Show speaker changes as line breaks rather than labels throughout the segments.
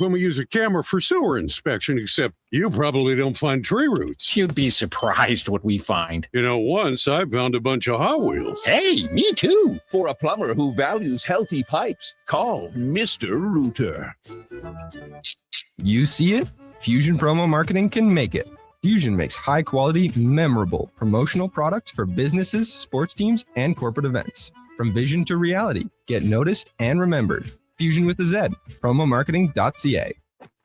when we use a camera for sewer inspection, except you probably don't find tree roots.
You'd be surprised what we find.
You know, once I found a bunch of Hot Wheels.
Hey, me too.
For a plumber who values healthy pipes, call Mr. Rooter.
You see it? Fusion Promo Marketing can make it. Fusion makes high-quality, memorable promotional products for businesses, sports teams, and corporate events. From vision to reality, get noticed and remembered. Fusion with a Z. Promomarketing.ca.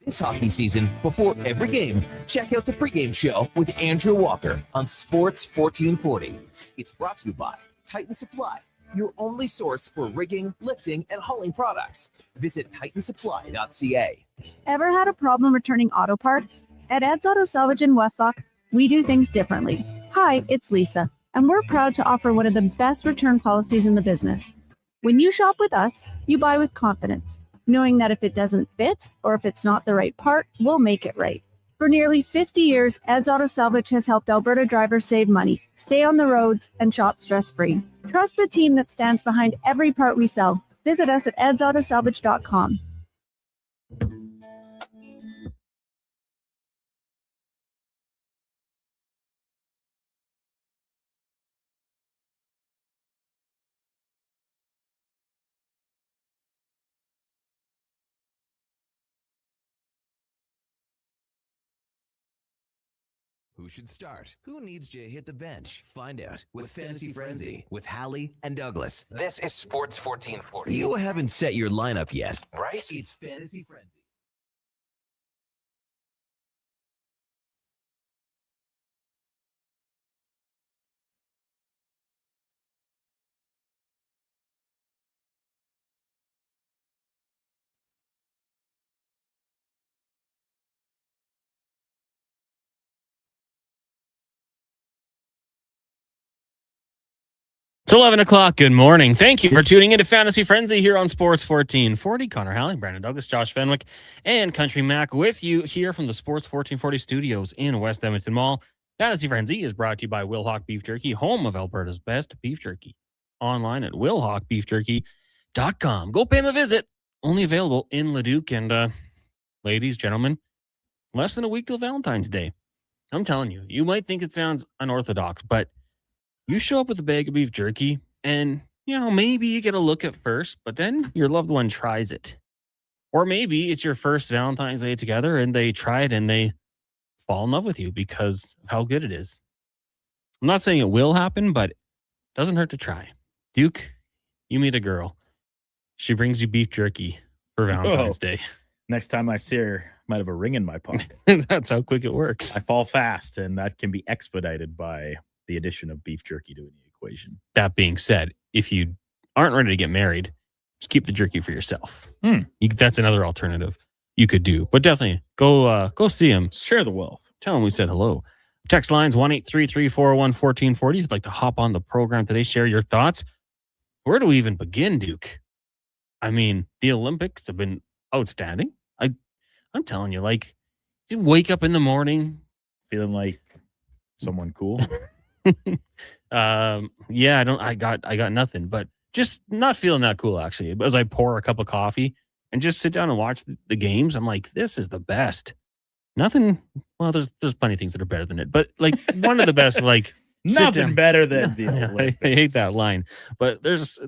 This hockey season, before every game, check out the pregame show with Andrew Walker on Sports 1440. It's brought to you by Titan Supply, your only source for rigging, lifting, and hauling products. Visit titansupply.ca.
Ever had a problem returning auto parts? At Ed's Auto Salvage in Westlock, we do things differently. Hi, it's Lisa, and we're proud to offer one of the best return policies in the business. When you shop with us, you buy with confidence, knowing that if it doesn't fit or if it's not the right part, we'll make it right. For nearly 50 years, Ed's Auto Salvage has helped Alberta drivers save money, stay on the roads, and shop stress-free. Trust the team that stands behind every part we sell. Visit us at edsautosalvage.com.
Who should start? Who needs to hit the bench? Find out with Fantasy Frenzy with Halley and Douglas. This is Sports 1440. You haven't set your lineup yet, right? It's Fantasy Frenzy.
It's 11 o'clock. Good morning. Thank you for tuning into Fantasy Frenzy here on Sports 1440. Connor Halley, Brandon Douglas, Josh Fenwick, and Country Mac with you here from the Sports 1440 studios in West Edmonton Mall. Fantasy Frenzy is brought to you by Wilhauk Beef Jerky, home of Alberta's best beef jerky. Online at wilhaukbeefjerky.com. Go pay him a visit. Only available in Leduc. And ladies, gentlemen, less than a week till Valentine's Day. I'm telling you, you might think it sounds unorthodox, but you show up with a bag of beef jerky and, you know, maybe you get a look at first, but then your loved one tries it. Or maybe it's your first Valentine's Day together and they try it and they fall in love with you because of how good it is. I'm not saying it will happen, but it doesn't hurt to try. Duke, you meet a girl. She brings you beef jerky for Valentine's Day.
Next time I see her, I might have a ring in my pocket.
That's how quick it works.
I fall fast, and that can be expedited by the addition of beef jerky to the equation.
That being said, if you aren't ready to get married, just keep the jerky for yourself. That's another alternative you could do. But definitely go see him.
Share the wealth.
Tell him we said hello. Text lines 1-833-401-1440. If you'd like to hop on the program today, share your thoughts. Where do we even begin, Duke? I mean, the Olympics have been outstanding. I'm telling you, like, you wake up in the morning
feeling like someone cool.
I got nothing, but just not feeling that cool actually. As I pour a cup of coffee and just sit down and watch the games, I'm like, this is the best. Nothing. Well, there's plenty of things that are better than it, but like one of the best, like
nothing better than the Olympics.
I hate that line, but there's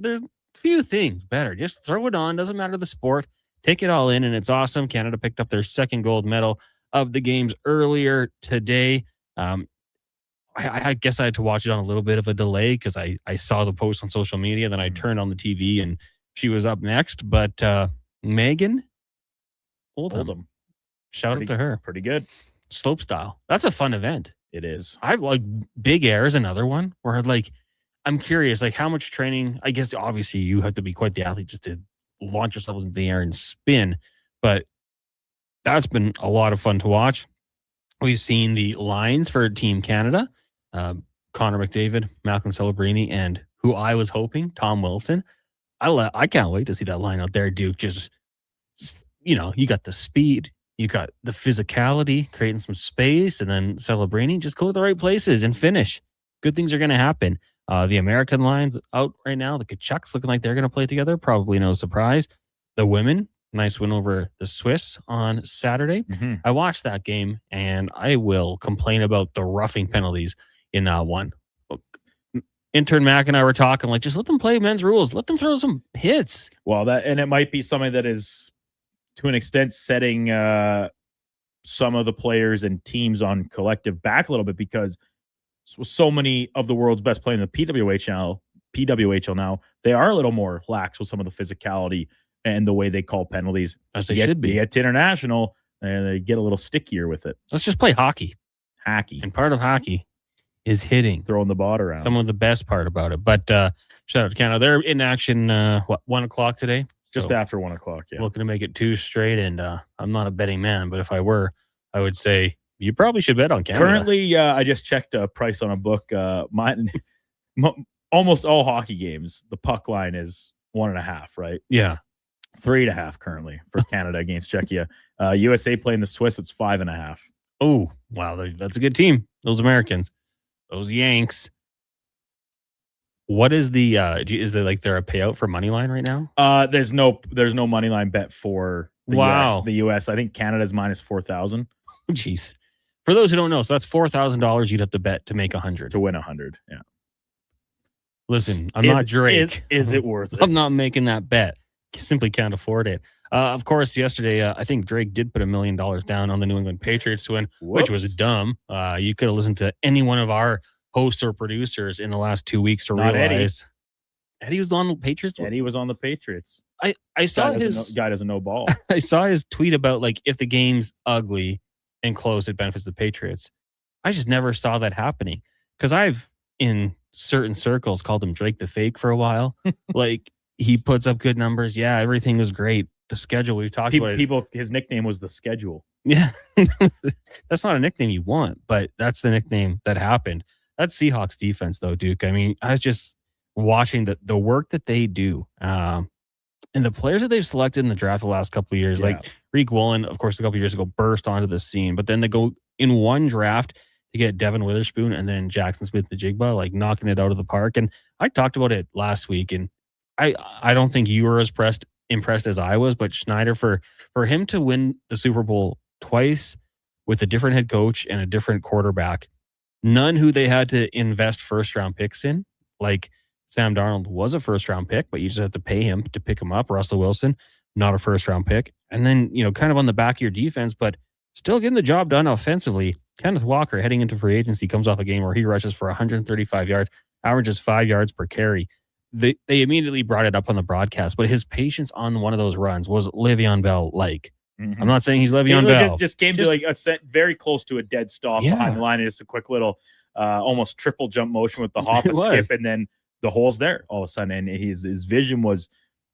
few things better. Just throw it on. Doesn't matter the sport. Take it all in, and it's awesome. Canada picked up their second gold medal of the games earlier today. I guess I had to watch it on a little bit of a delay because I saw the post on social media. Then I turned on the TV and she was up next. But Megan Oldham. Shout out to her.
Pretty good.
Slope style. That's a fun event.
It is.
I like Big Air is another one where like I'm curious, like how much training. I guess obviously you have to be quite the athlete just to launch yourself into the air and spin. But that's been a lot of fun to watch. We've seen the lines for Team Canada. Connor McDavid, Malcolm Celebrini, and who I was hoping, Tom Wilson. I can't wait to see that line out there, Duke. Just, you got the speed, you got the physicality, creating some space, and then Celebrini, just go to the right places and finish. Good things are going to happen. The American lines out right now, the Kachucks looking like they're going to play together. Probably no surprise. The women, Nice win over the Swiss on Saturday.
Mhm.
I watched that game, and I will complain about the roughing penalties in that one. Intern Mac and I were talking, like, just let them play men's rules. Let them throw some hits.
Well, and it might be something that is, to an extent, setting some of the players and teams on collective back a little bit, because so many of the world's best playing the PWHL now, they are a little more lax with some of the physicality and the way they call penalties.
As they should be.
You get to international, and they get a little stickier with it.
Let's just play hockey.
Hacky.
And part of hockey is hitting.
Throwing the ball around.
Some of the best part about it. But shout out to Canada. They're in action, 1 o'clock today?
Just after 1 o'clock, yeah.
Looking to make it 2 straight, and I'm not a betting man, but if I were, I would say you probably should bet on Canada.
Currently, I just checked a price on a book. Almost all hockey games, the puck line is 1.5, right?
Yeah.
3.5 currently for Canada against Czechia. USA playing the Swiss, it's 5.5.
Oh, wow. That's a good team. Those Americans. Those Yanks. What is the is it like they're a payout for money line right now?
There's no money line bet for the US. The US, I think Canada's minus 4,000.
Jeez. For those who don't know, so that's $4,000 you'd have to bet to make 100.
To win 100, yeah.
Listen, I'm not Drake.
Is it worth it?
I'm not making that bet. Simply can't afford it. Of course, yesterday, I think Drake did put $1 million down on the New England Patriots to win, which was dumb. You could have listened to any one of our hosts or producers in the last 2 weeks to realize Eddie was on the Patriots.
Eddie was on the Patriots.
I saw his
guy doesn't know ball.
I saw his tweet about, like, if the game's ugly and close, it benefits the Patriots. I just never saw that happening, because I've in certain circles called him Drake the Fake for a while. Like, he puts up good numbers. Yeah, everything was great. The schedule, we've talked about it.
His nickname was the schedule.
Yeah. That's not a nickname you want, but that's the nickname that happened. That Seahawks defense, though, Duke. I mean, I was just watching the work that they do. And the players that they've selected in the draft the last couple of years, like Reek Woolen, of course, a couple of years ago, burst onto the scene. But then they go in one draft to get Devin Witherspoon and then Jackson Smith-Njigba, like knocking it out of the park. And I talked about it last week, and I don't think you were as impressed as I was, but Schneider, for him to win the Super Bowl twice with a different head coach and a different quarterback, none who they had to invest first-round picks in, like Sam Darnold was a first-round pick, but you just have to pay him to pick him up. Russell Wilson, not a first-round pick. And then, kind of on the back of your defense, but still getting the job done offensively. Kenneth Walker, heading into free agency, comes off a game where he rushes for 135 yards, averages 5 yards per carry. They immediately brought it up on the broadcast, but his patience on one of those runs was Le'Veon Bell-like. Mm-hmm. I'm not saying he's Le'Veon Bell.
Just came to like a set very close to a dead stop behind the line. And just a quick little almost triple jump motion with the hop and skip, and then the hole's there all of a sudden. And his vision was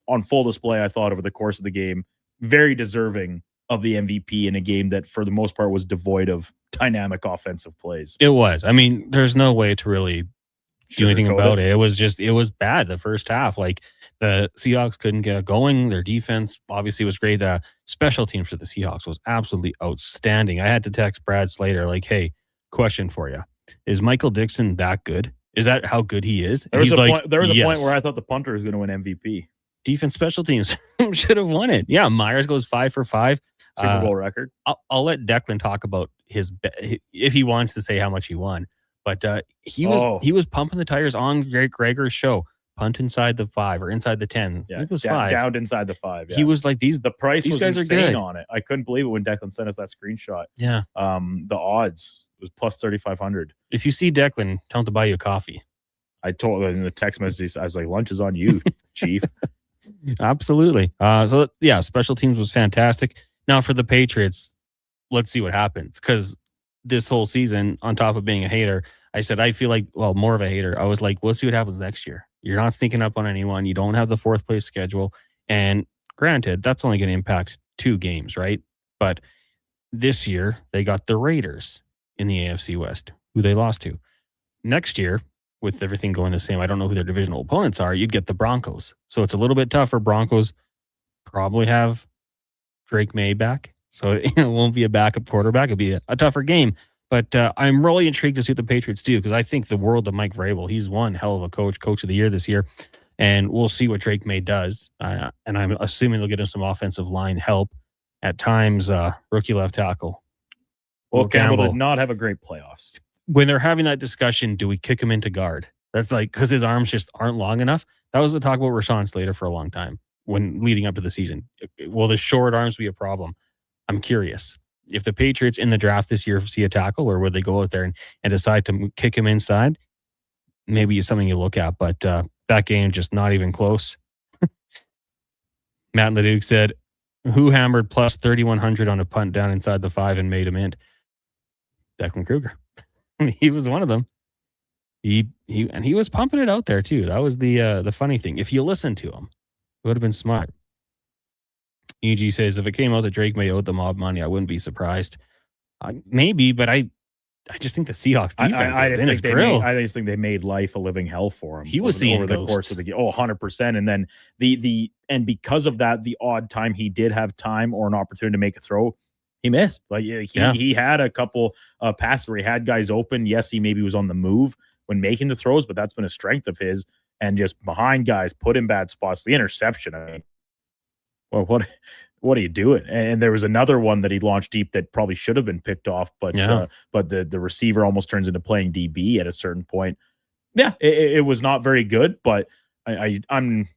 on full display, I thought, over the course of the game. Very deserving of the MVP in a game that, for the most part, was devoid of dynamic offensive plays.
It was. I mean, there's no way to really do anything about it. It was bad the first half. Like, the Seahawks couldn't get it going. Their defense obviously was great. The special teams for the Seahawks was absolutely outstanding. I had to text Brad Slater, like, hey, question for you. Is Michael Dixon that good? Is that how good he is?
There was a point where I thought the punter was going to win MVP.
Defense special teams should have won it. Yeah, Myers goes 5 for 5.
Super Bowl record.
I'll let Declan talk about if he wants to say how much he won. But he was pumping the tires on Greg Gregor's show. Punt inside the 5 or inside the 10.
Yeah,
I think it was 5.
Down inside the 5. Yeah.
He was like, the
price
these
was
guys
insane
are good
on it. I couldn't believe it when Declan sent us that screenshot.
Yeah.
The odds was plus 3,500.
If you see Declan, tell him to buy you a coffee.
I told in the text message, I was like, lunch is on you, Chief.
Absolutely. So yeah, special teams was fantastic. Now for the Patriots, let's see what happens, because this whole season, on top of being a hater, I said I feel like, well, more of a hater. I was like, we'll see what happens next year. You're not sneaking up on anyone. You don't have the 4th place schedule. And granted, that's only going to impact 2 games, right? But this year, they got the Raiders in the AFC West, who they lost to. Next year, with everything going the same, I don't know who their divisional opponents are, you'd get the Broncos. So it's a little bit tougher. Broncos probably have Drake May back, so it won't be a backup quarterback. It'll be a tougher game. But I'm really intrigued to see what the Patriots do, because I think the world of Mike Vrabel. He's one hell of a coach of the year this year. And we'll see what Drake May does. And I'm assuming they'll get him some offensive line help at times. Rookie left tackle.
Well, Campbell did not have a great playoffs.
When they're having that discussion, do we kick him into guard? That's like, because his arms just aren't long enough. That was the talk about Rashawn Slater for a long time when leading up to the season. Will the short arms be a problem? I'm curious. If the Patriots in the draft this year see a tackle, or would they go out there and decide to kick him inside? Maybe it's something you look at, but that game just not even close. Matt Leduc said, who hammered plus 3,100 on a punt down inside the 5 and made him in? Declan Kruger. He was one of them. He was pumping it out there too. That was the funny thing. If you listen to him, it would have been smart. EG says, if it came out that Drake May owed the mob money, I wouldn't be surprised. Maybe, but I just think the Seahawks defense is in his grill.
I just think they made life a living hell for him.
He was seeing
over the course of the game. 100%. And then and because of that, the odd time he did have time or an opportunity to make a throw, he missed. Like he had a couple passes where he had guys open. Yes, he maybe was on the move when making the throws, but that's been a strength of his. And just behind guys, put in bad spots. The interception, I mean, well, what are you doing? And there was another one that he launched deep that probably should have been picked off, but the receiver almost turns into playing DB at a certain point. Yeah, it was not very good, but I'm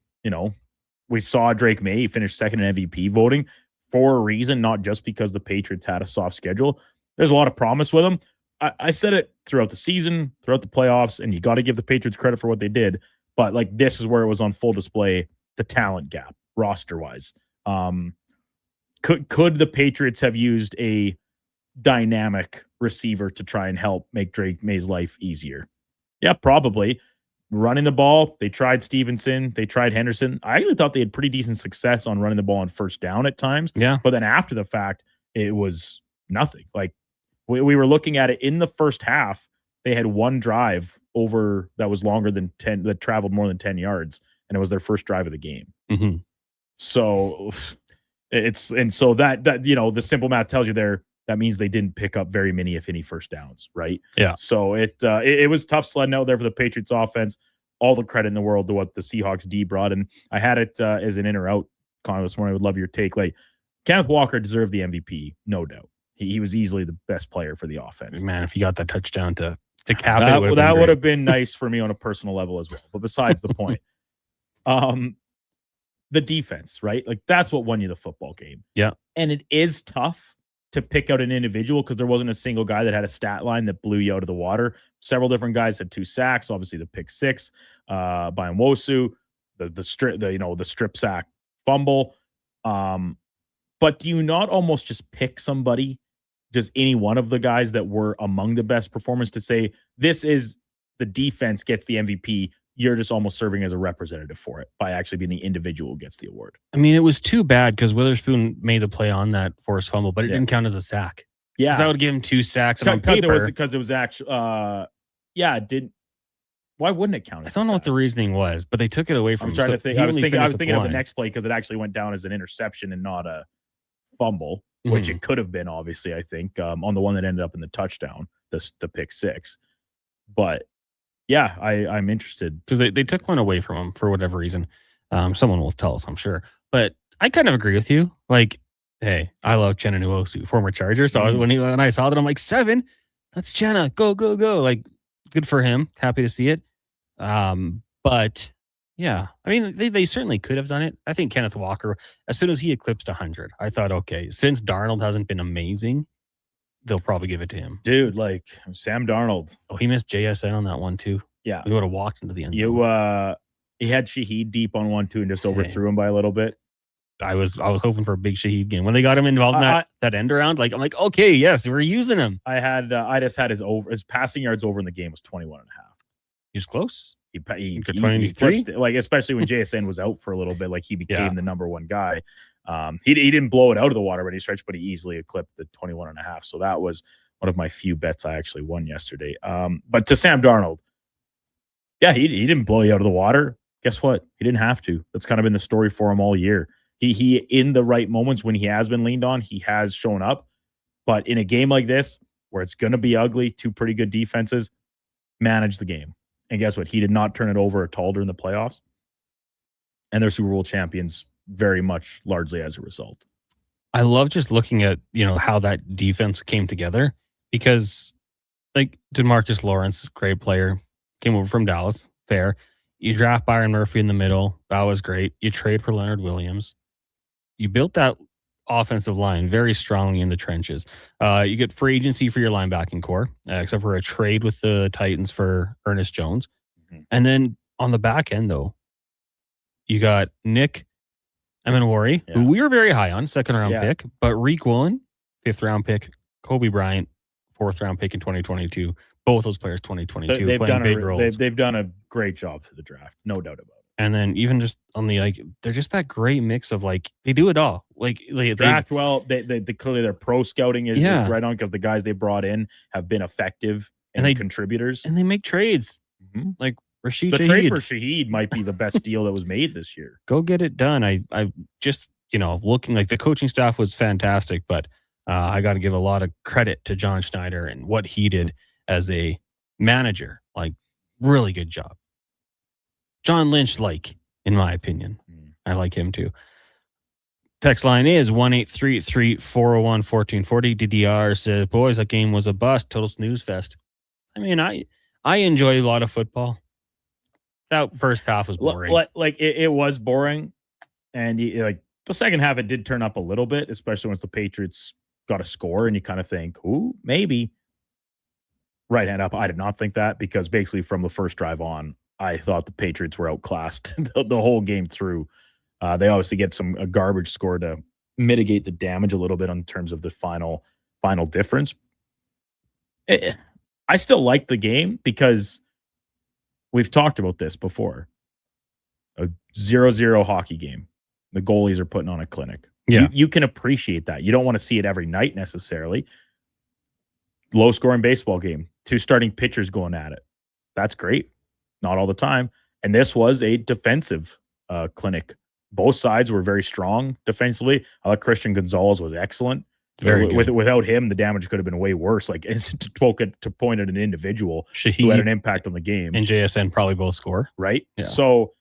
we saw Drake May finish second in MVP voting for a reason, not just because the Patriots had a soft schedule. There's a lot of promise with him. I said it throughout the season, throughout the playoffs, and you got to give the Patriots credit for what they did. But like, this is where it was on full display, the talent gap roster wise. Could the Patriots have used a dynamic receiver to try and help make Drake May's life easier? Yeah, probably. Running the ball, they tried Stevenson, they tried Henderson. I actually thought they had pretty decent success on running the ball on first down at times.
Yeah.
But then after the fact, it was nothing. Like we were looking at it in the first half, they had one drive over that was longer than 10, that traveled more than 10 yards, and it was their first drive of the game.
Mm-hmm.
So so that the simple math tells you there, that means they didn't pick up very many, if any, first downs, right?
Yeah.
So it was tough sledding out there for the Patriots offense. All the credit in the world to what the Seahawks D brought. And I had it as an in or out, Connor, this morning. I would love your take. Like, Kenneth Walker deserved the MVP, no doubt. He was easily the best player for the offense.
Man, if he got that touchdown to cap
it, that would have been nice for me on a personal level as well. But besides the point, the defense, right? Like, that's what won you the football game.
Yeah. And
it is tough to pick out an individual because there wasn't a single guy that had a stat line that blew you out of the water. Several different guys had 2 sacks, obviously the pick 6 by Nwosu, the strip sack fumble. But do you not almost just pick somebody, just any one of the guys that were among the best performers, to say this is the defense gets the MVP? You're just almost serving as a representative for it by actually being the individual who gets the award.
I mean, it was too bad because Witherspoon made the play on that forced fumble, but it didn't count as a sack.
Yeah.
That would give him 2 sacks. And on paper,
because it was actually, it didn't. Why wouldn't it count?
I don't know what the reasoning was, but they took it away from him.
I'm trying to think. I was thinking of the next play because it actually went down as an interception and not a fumble, which it could have been, obviously, I think, on the one that ended up in the touchdown, the pick 6. But yeah, I'm interested.
Because they took one away from him for whatever reason. Someone will tell us, I'm sure. But I kind of agree with you. Like, hey, I love Chenna Nwosu, former Charger. So when I saw that, I'm like, 7, that's Chenna. Go, go, go. Like, good for him. Happy to see it. But yeah, I mean, they certainly could have done it. I think Kenneth Walker, as soon as he eclipsed 100, I thought, okay, since Darnold hasn't been amazing, they'll probably give it to him.
Dude, like Sam Darnold.
Oh, he missed JSN on that one too.
Yeah.
We would have walked into the end zone.
He had Shaheed deep on 1-2 and just overthrew him by a little bit.
I was hoping for a big Shaheed game. When they got him involved in that end around, like, I'm like, okay, yes, we're using him.
I just had his passing yards over in the game was 21.5.
He was close.
He like, especially when JSN was out for a little bit, like he became the number 1 guy. He didn't blow it out of the water by any stretch, but he easily eclipsed the 21.5. So that was one of my few bets I actually won yesterday. But to Sam Darnold, yeah, he didn't blow you out of the water. Guess what? He didn't have to. That's kind of been the story for him all year. He in the right moments when he has been leaned on, he has shown up. But in a game like this, where it's going to be ugly, 2 pretty good defenses, manage the game. And guess what? He did not turn it over at all during the playoffs. and they're Super Bowl champions very much largely as a result.
I love just looking at, how that defense came together because like DeMarcus Lawrence, great player, came over from Dallas. Fair. You draft Byron Murphy in the middle. That was great. You trade for Leonard Williams. You built that offensive line very strongly in the trenches. You get free agency for your linebacking core, except for a trade with the Titans for Ernest Jones.
Mhm.
And then on the back end, though, you got Nick Emenwari, who we were very high on, second-round pick, but Reek Woolen, fifth-round pick, Kobe Bryant, fourth-round pick in 2022. Both those players 2022 playing big roles.
They've done a great job through the draft, no doubt about it.
And then even just on the they're just that great mix of they do it all. They
draft well. They clearly their pro scouting is right on because the guys they brought in have been effective and contributers.
And they make trades.
Mm-hmm.
Like Rashid
the
Shaheed.
trade for Shaheed might be the best deal that was made this year.
Go get it done. I just looking like the coaching staff was fantastic, but I got to give a lot of credit to John Schneider and what he did as a manager. Like really good job. John Lynch, in my opinion. I like him too. Text line is 1-833-401-1440. DDR says, boys, that game was a bust. Total snooze fest. I mean, I enjoy a lot of football. That first half was boring.
It was boring. And the second half, it did turn up a little bit, especially once the Patriots got a score and you kind of think, ooh, maybe. Right hand up. I did not think that because basically from the first drive on, I thought the Patriots were outclassed the whole game through. They obviously get a garbage score to mitigate the damage a little bit in terms of the final difference. I still like the game because we've talked about this before. A 0-0 hockey game. The goalies are putting on a clinic.
Yeah.
You can appreciate that. You don't want to see it every night necessarily. Low scoring baseball game. 2 starting pitchers going at it. That's great. Not all the time. And this was a defensive clinic. Both sides were very strong defensively. I thought Christian Gonzalez was excellent.
Very good.
Without him, the damage could have been way worse. To point at an individual
Shaheed
who had an impact on the game.
And JSN probably both score.
Right?
Yeah.
So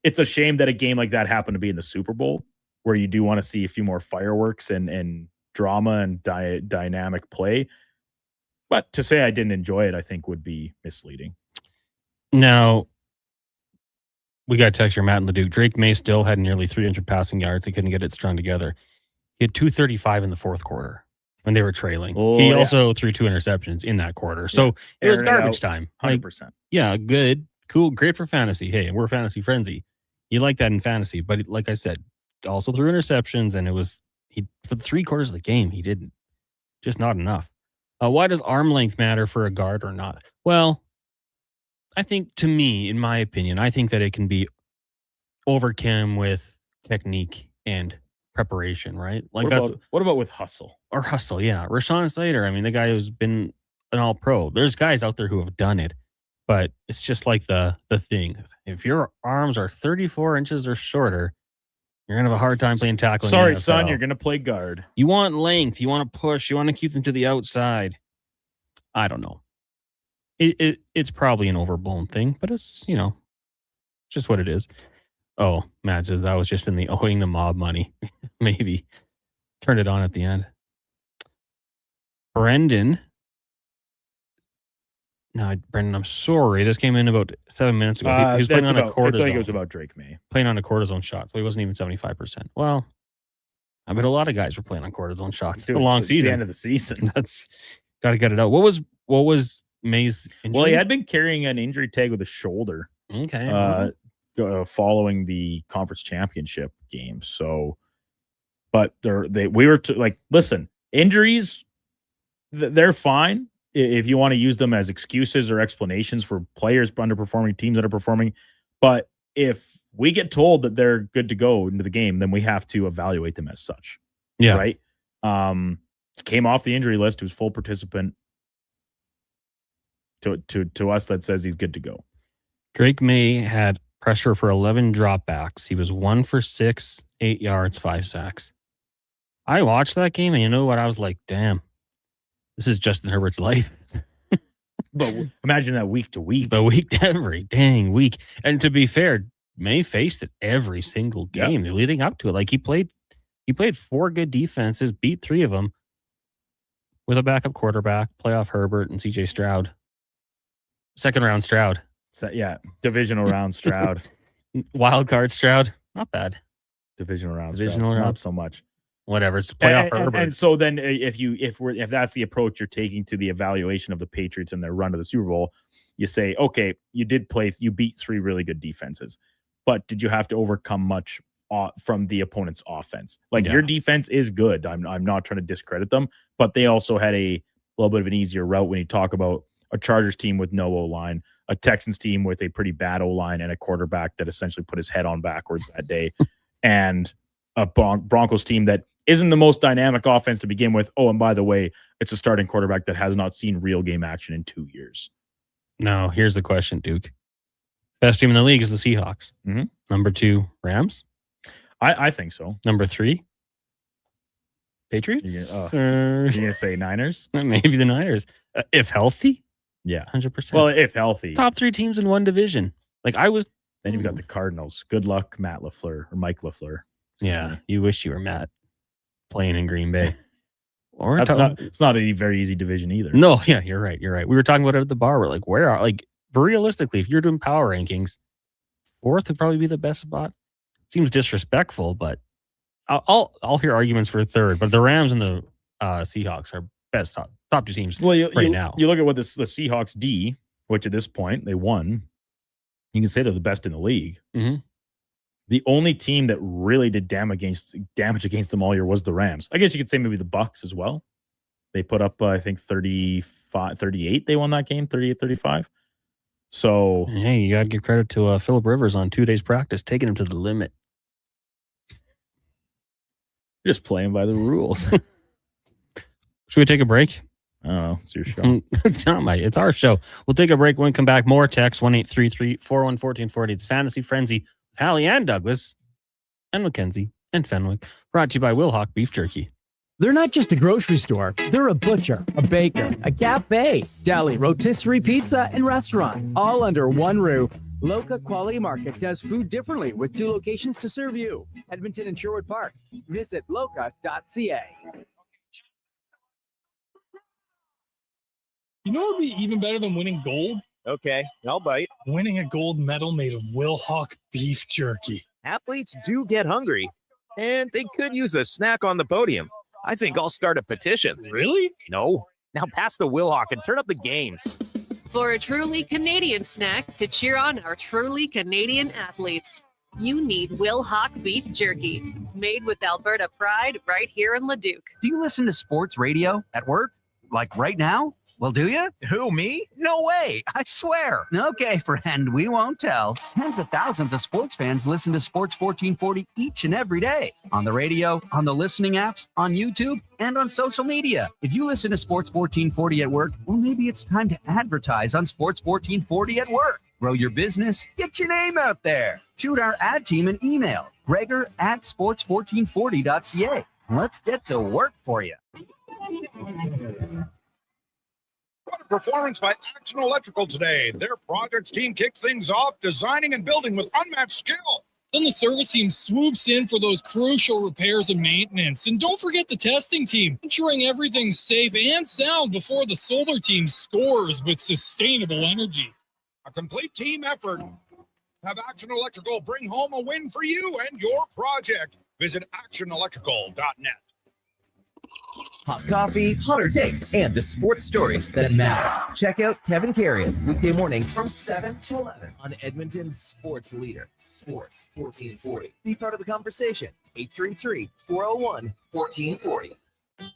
it's a shame that a game like that happened to be in the Super Bowl where you do want to see a few more fireworks and drama and dynamic play. But to say I didn't enjoy it, I think would be misleading.
Now, we got a text here, Matt and Leduc. Drake May still had nearly 300 passing yards. He couldn't get it strung together. He had 235 in the fourth quarter when they were trailing. He also threw 2 interceptions in that quarter. So it was garbage time.
100%.
Good, cool, great for fantasy. Hey, we're Fantasy Frenzy. You like that in fantasy. But like I said, also threw interceptions, and it was for the 3 quarters of the game, he didn't. Just not enough. Why does arm length matter for a guard or not? Well, I think, to me, in my opinion, I think that it can be overcome with technique and preparation, right?
What about with hustle?
Or hustle, yeah. Rashawn Slater, I mean, the guy who's been an all-pro. There's guys out there who have done it, but it's just like the thing. If your arms are 34 inches or shorter, you're going to have a hard time playing tackle.
Sorry, son, you're going to play guard.
You want length. You want to push. You want to keep them to the outside. I don't know. It's probably an overblown thing, but it's, just what it is. Oh, Matt says that was just in the owing the mob money. Maybe. Turned it on at the end. Brendan, I'm sorry. This came in about 7 minutes ago. He was playing on a cortisone.
I think it was about Drake May.
Playing on a cortisone shot, so he wasn't even 75%. Well, I bet a lot of guys were playing on cortisone shots. It's a long season.
The end of the season.
That's got to get it out. What was May's injury?
Well, he had been carrying an injury tag with a shoulder.
Okay.
Following the conference championship game. So, but listen, injuries, they're fine if you want to use them as excuses or explanations for players underperforming, teams underperforming. But if we get told that they're good to go into the game, then we have to evaluate them as such.
Yeah.
Right. Came off the injury list. Who's full participant. To us, that says he's good to go.
Drake May had pressure for 11 dropbacks. He was 1 for 6, 8 yards, 5 sacks. I watched that game, and you know what? I was like, damn, this is Justin Herbert's life.
But imagine that week to week.
Every dang week. And to be fair, May faced it every single game leading up to it. Like he played 4 good defenses, beat 3 of them with a backup quarterback, playoff Herbert and CJ Stroud. Second round Stroud.
So, divisional round Stroud.
Wild card Stroud. Not bad.
Divisional round
Divisional
Stroud.
round.
Not so much.
Whatever. It's playoff Herbert.
And so then if that's the approach you're taking to the evaluation of the Patriots and their run to the Super Bowl, you say, okay, you beat 3 really good defenses, but did you have to overcome much from the opponent's offense? Like your defense is good. I'm not trying to discredit them, but they also had a little bit of an easier route when you talk about a Chargers team with no O-line, a Texans team with a pretty bad O-line and a quarterback that essentially put his head on backwards that day, and a Broncos team that isn't the most dynamic offense to begin with. Oh, and by the way, it's a starting quarterback that has not seen real game action in 2 years.
Now, here's the question, Duke. Best team in the league is the Seahawks.
Mm-hmm.
Number 2, Rams.
I think so.
Number 3, Patriots.
You're gonna say Niners?
Maybe the Niners, if healthy.
Yeah,
100%.
Well, if healthy,
top 3 teams in one division.
Then you've got the Cardinals. Good luck, Mike LaFleur.
Yeah, you wish you were Matt playing in Green Bay. Or
it's not a very easy division either.
No, yeah, you're right. We were talking about it at the bar. We're like, realistically, if you're doing power rankings, 4th would probably be the best spot. Seems disrespectful, but I'll hear arguments for 3rd. But the Rams and the Seahawks are best top 2 teams now.
You look at what the Seahawks D, which at this point they won. You can say they're the best in the league.
Mm-hmm.
The only team that really did damage against them all year was the Rams. I guess you could say maybe the Bucs as well. They put up, I think, 38. They won that game, 38-35. So,
hey, you got to give credit to Phillip Rivers on 2 days practice, taking him to the limit.
Just playing by the rules.
Should we take a break?
I don't know. It's your show.
It's our show. We'll take a break. When we come back, more text 1-833-401-1440. It's Fantasy Frenzy with Halley and Douglas and Mackenzie and Fenwick. Brought to you by Wilhock Beef Jerky.
They're not just a grocery store. They're a butcher, a baker, a cafe, deli, rotisserie pizza, and restaurant, all under one roof. Loca Quality Market does food differently with 2 locations to serve you. Edmonton and Sherwood Park. Visit loca.ca.
You know what would be even better than winning gold?
Okay, I'll bite.
Winning a gold medal made of Wilhock beef jerky.
Athletes do get hungry, and they could use a snack on the podium. I think I'll start a petition.
Really?
No. Now pass the Wilhock and turn up the games.
For a truly Canadian snack to cheer on our truly Canadian athletes, you need Wilhock beef jerky, made with Alberta pride right here in Leduc.
Do you listen to sports radio at work? Like right now? Well, do you?
Who, me? No way. I swear.
Okay, friend, we won't tell. Tens of thousands of sports fans listen to Sports 1440 each and every day. On the radio, on the listening apps, on YouTube, and on social media. If you listen to Sports 1440 at work, well, maybe it's time to advertise on Sports 1440 at work. Grow your business. Get your name out there. Shoot our ad team an email. Gregor@sports1440.ca. Let's get to work for you.
What a performance by Action Electrical today. Their projects team kicked things off, designing and building with unmatched skill.
Then the service team swoops in for those crucial repairs and maintenance. And don't forget the testing team, ensuring everything's safe and sound before the solar team scores with sustainable energy.
A complete team effort. Have Action Electrical bring home a win for you and your project. Visit actionelectrical.net.
Hot coffee, hotter takes, and the sports stories that matter. Check out Kevin Carriers weekday mornings from 7 to 11 on Edmonton's sports leader, Sports 1440. Be part of the conversation. 833-401-1440.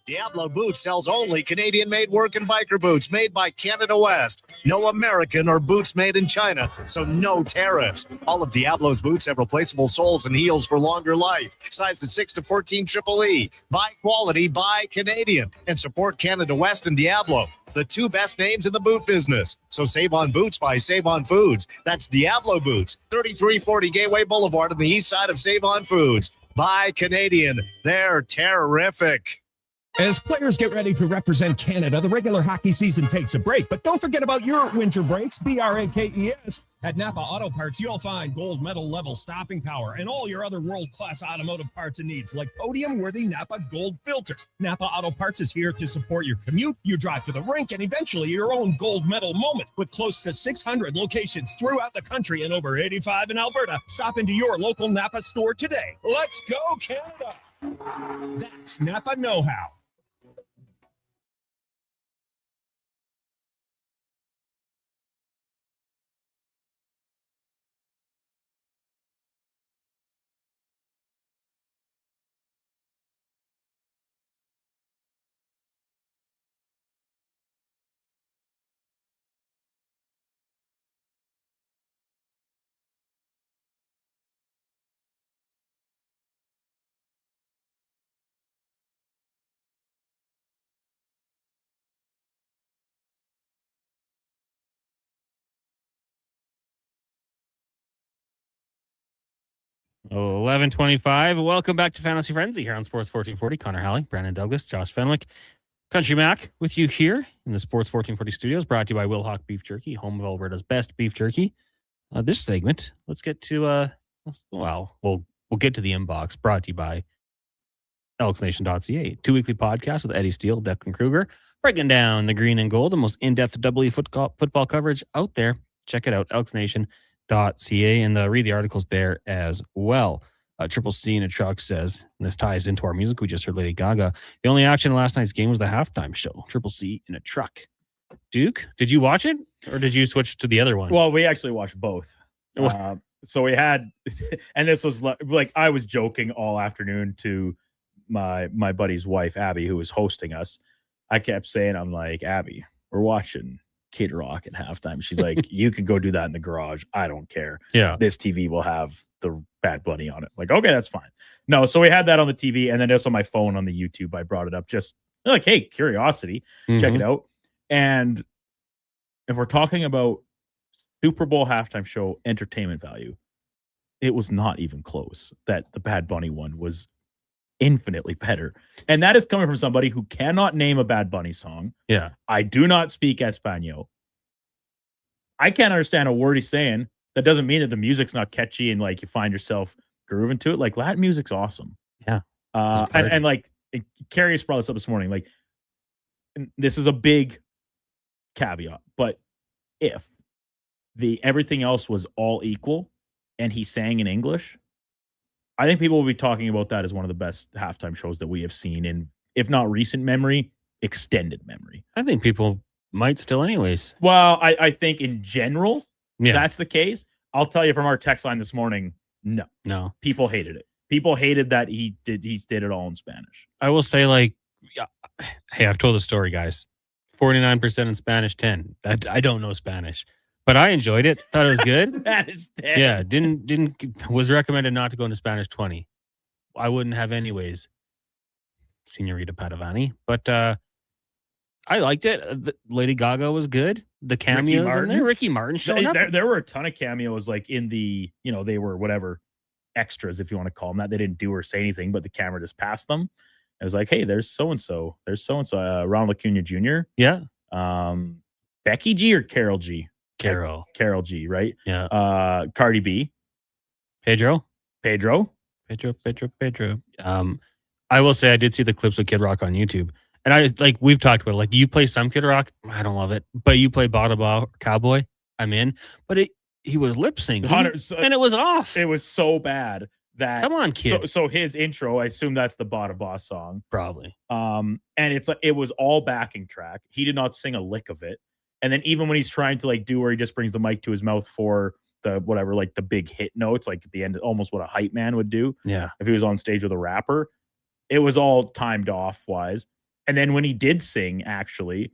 Diablo Boots sells only Canadian-made work and biker boots made by Canada West. No American or boots made in China, so no tariffs. All of Diablo's boots have replaceable soles and heels for longer life. Sizes 6 to 14 Triple E. Buy quality, buy Canadian. And support Canada West and Diablo, the 2 best names in the boot business. So save on boots by Save On Foods. That's Diablo Boots, 3340 Gateway Boulevard on the east side of Save On Foods. Buy Canadian. They're terrific.
As players get ready to represent Canada, the regular hockey season takes a break. But don't forget about your winter breaks, BRAKES. At Napa Auto Parts, you'll find gold medal level stopping power and all your other world-class automotive parts and needs, like podium-worthy Napa Gold filters. Napa Auto Parts is here to support your commute, your drive to the rink, and eventually your own gold medal moment. With close to 600 locations throughout the country and over 85 in Alberta, stop into your local Napa store today. Let's go, Canada! That's Napa know-how.
Oh, 11:25. Welcome back to Fantasy Frenzy here on Sports 1440. Connor Halley, Brandon Douglas, Josh Fenwick, Country Mac with you here in the Sports 1440 studios, brought to you by Will Hawk Beef Jerky, home of Alberta's best beef jerky. This segment, let's get to we'll get to the inbox, brought to you by elksnation.ca. 2 weekly podcasts with Eddie Steele, Declan Kruger, breaking down the green and gold, the most in-depth WE football coverage out there. Check it out, elksnation.ca, and read the articles there as well. Triple C in a truck says, and this ties into our music, we just heard Lady Gaga. The only action in last night's game was the halftime show. Triple C in a truck. Duke, did you watch it, or did you switch to the other one?
Well, we actually watched both. So we had, and this was like I was joking all afternoon to my buddy's wife, Abby, who was hosting us. I kept saying, I'm like, Abby, we're watching Kid Rock at halftime. She's like, you can go do that in the garage. I don't care.
Yeah.
This TV will have the Bad Bunny on it. Like, okay, that's fine. No, so we had that on the TV, and then just on my phone on the YouTube, I brought it up just like, hey, curiosity, check it out. And if we're talking about Super Bowl halftime show entertainment value, it was not even close. That the Bad Bunny one was infinitely better. And that is coming from somebody who cannot name a Bad Bunny song.
Yeah.
I do not speak Espanol. I can't understand a word he's saying. That doesn't mean that the music's not catchy and like you find yourself grooving to it. Like Latin music's awesome.
Yeah.
And like Carius brought this up this morning. Like, this is a big caveat, but if everything else was all equal and he sang in English, I think people will be talking about that as one of the best halftime shows that we have seen in, if not recent memory, extended memory.
I think people might still anyways.
Well, I think in general,
yeah,
that's the case. I'll tell you from our text line this morning, no. People hated it. People hated that he did it all in Spanish.
I will say, like, hey, I've told the story, guys. 49% in Spanish, 10. I don't know Spanish, but I enjoyed it. Thought it was good.
Spanish 10.
Yeah, was recommended not to go into Spanish 20. I wouldn't have anyways, Senorita Padavani. But I liked it. Lady Gaga was good. The cameos in there. Ricky Martin showing up.
There were a ton of cameos, like in the, they were whatever extras, if you want to call them that. They didn't do or say anything, but the camera just passed them. It was like, hey, there's so-and-so. There's so-and-so. Ronald Acuna Jr.
Yeah.
Becky G or Carol G?
Carol
G, right?
Yeah.
Cardi B.
Pedro.
I
will say I did see the clips of Kid Rock on YouTube. And I like, we've talked about it. Like, you play some Kid Rock, I don't love it. But you play Bada Cowboy, I'm in. But he was lip syncing, and it was off.
It was so bad that,
come on, kid.
So his intro, I assume that's the Bada Boss song,
probably.
And it's like it was all backing track. He did not sing a lick of it. And then even when he's trying to like do where he just brings the mic to his mouth for the whatever, like the big hit notes, like at the end, almost what a hype man would do.
Yeah.
If he was on stage with a rapper, it was all timed off wise. And then when he did sing, actually,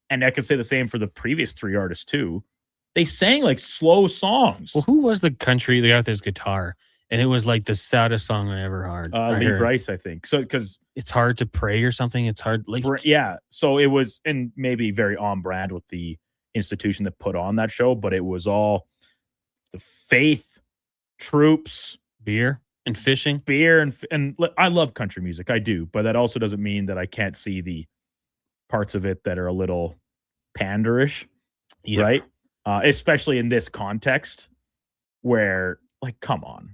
and I could say the same for the previous 3 artists too, they sang like slow songs.
Well, who was the country, the guy with his guitar? And it was like the saddest song I ever heard.
Lee Bryce, I think. So, because
it's hard to pray or something. It's hard. Like,
yeah. So it was, and maybe very on brand with the institution that put on that show, but it was all the faith, troops,
beer and fishing,
and I love country music. I do, but that also doesn't mean that I can't see the parts of it that are a little panderish, right? especially in this context where, like, come on.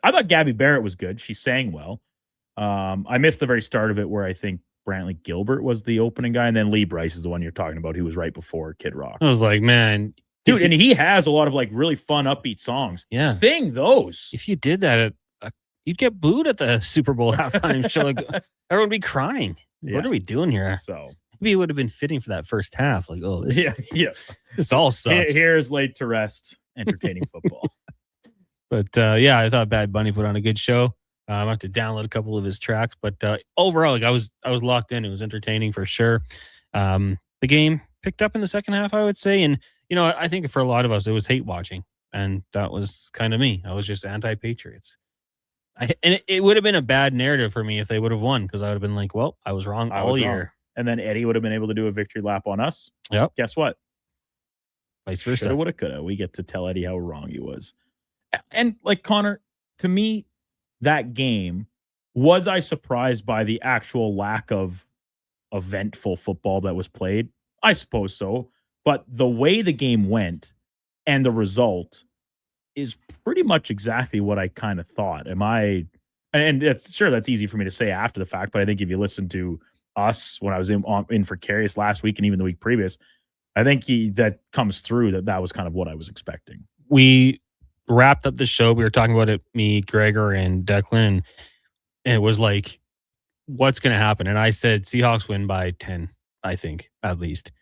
I thought Gabby Barrett was good. She sang well. I missed the very start of it where I think Brantley Gilbert was the opening guy, and then Lee Bryce is the one you're talking about, who was right before Kid Rock.
I was like, man,
dude, and he has a lot of like really fun, upbeat songs.
Yeah,
sing those.
If you did that, you'd get booed at the Super Bowl halftime show. Like, everyone would be crying.
Yeah.
What are we doing here?
So
maybe it would have been fitting for that first half. Like, oh, this,
yeah,
this all sucks.
Here's laid to rest, entertaining football.
But yeah, I thought Bad Bunny put on a good show. I have to download a couple of his tracks, but overall, like I was locked in. It was entertaining for sure. The game picked up in the second half, I would say, and I think for a lot of us, it was hate watching, and that was kind of me. I was just anti-Patriots. And it would have been a bad narrative for me if they would have won, because I would have been like, well, I was wrong all year.
And then Eddie would have been able to do a victory lap on us.
Yep.
Guess what?
Vice versa.
Shoulda, woulda, coulda. We get to tell Eddie how wrong he was. And like Connor, to me, that game, was I surprised by the actual lack of eventful football that was played? I suppose so. But the way the game went and the result is pretty much exactly what I kind of thought. And that's easy for me to say after the fact, but I think if you listen to us when I was in for Carius last week and even the week previous, I think that comes through that was kind of what I was expecting.
We wrapped up the show. We were talking about it, me, Gregor, and Declan, and it was like, what's going to happen? And I said Seahawks win by 10, I think, at least.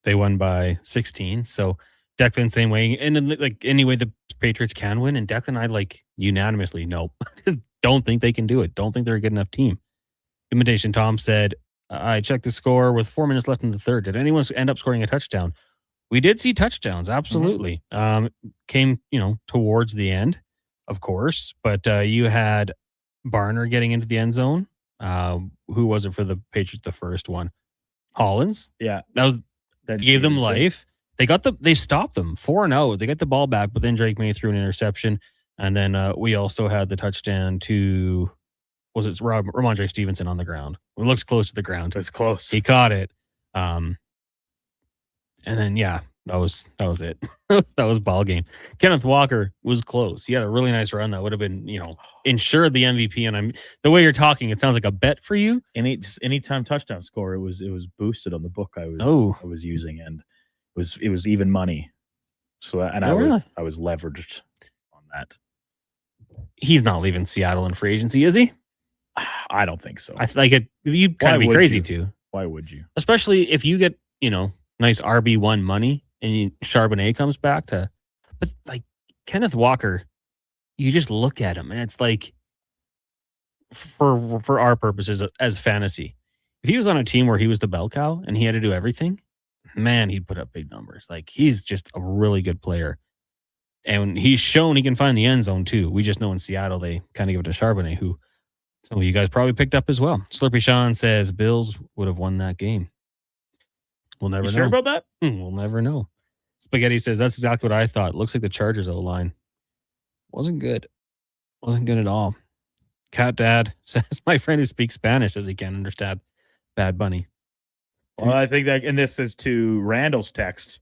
They won by 16. So Declan, same way. And then, like, anyway, the Patriots can win. And Declan, I like unanimously, nope. Just don't think they can do it. Don't think they're a good enough team. Imitation Tom said, I checked the score with 4 minutes left in the third. Did anyone end up scoring a touchdown? We did see touchdowns, absolutely. Came, towards the end, of course. But you had Barner getting into the end zone. Who was it for the Patriots? The first one, Hollins.
Yeah,
that gave them life. They stopped them 4-0. They got the ball back, but then Drake May threw an interception, and then we also had the touchdown to Ramondre Stevenson on the ground. It looks close to the ground.
It's close.
He caught it. And then, yeah, that was it. That was ball game. Kenneth Walker was close. He had a really nice run that would have been, ensured the MVP. And the way you're talking, it sounds like a bet for you.
Anytime touchdown score, it was boosted on the book I was using, and it was even money. So I was leveraged on that.
He's not leaving Seattle in free agency, is he?
I don't think so.
I think you'd kind of be crazy to.
Why would you?
Especially if you get, nice RB1 money and Charbonnet comes back but like Kenneth Walker, you just look at him and it's like, for our purposes as fantasy, if he was on a team where he was the bell cow and he had to do everything, man, he'd put up big numbers. Like, he's just a really good player. And he's shown he can find the end zone too. We just know in Seattle, they kind of give it to Charbonnet, who some of you guys probably picked up as well. Slurpy Sean says Bills would have won that game. We'll never know.
Sure about that?
We'll never know. Spaghetti says, that's exactly what I thought. Looks like the Chargers O-line wasn't good. Wasn't good at all. Cat Dad says, my friend who speaks Spanish says he can't understand Bad Bunny.
Well, I think that, and this is to Randall's text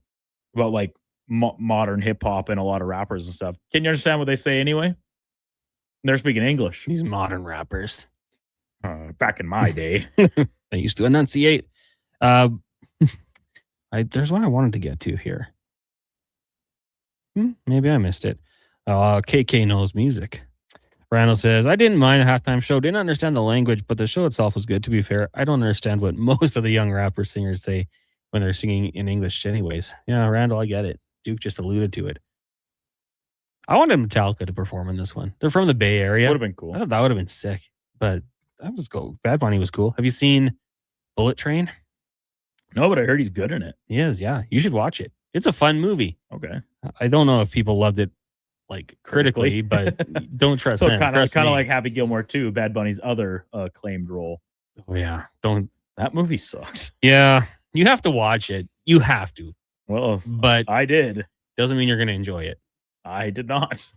about like modern hip hop and a lot of rappers and stuff. Can you understand what they say anyway? They're speaking English.
These modern rappers.
Back in my day.
They used to enunciate. There's one I wanted to get to here. Maybe I missed it. KK knows music. Randall says, I didn't mind the halftime show. Didn't understand the language, but the show itself was good. To be fair, I don't understand what most of the young rapper singers say when they're singing in English anyways. Yeah, Randall, I get it. Duke just alluded to it. I wanted Metallica to perform in this one. They're from the Bay Area.
Would have been cool.
I thought that would have been sick, but that was cool. Bad Bunny was cool. Have you seen Bullet Train?
No, but I heard he's good in it.
He is, yeah. You should watch it. It's a fun movie.
Okay.
I don't know if people loved it like critically, but don't trust me.
So kind of like Happy Gilmore 2, Bad Bunny's other acclaimed role.
Oh yeah.
That movie sucks.
Yeah. You have to watch it. You have to.
Well,
but
I did.
Doesn't mean you're going to enjoy it.
I did not.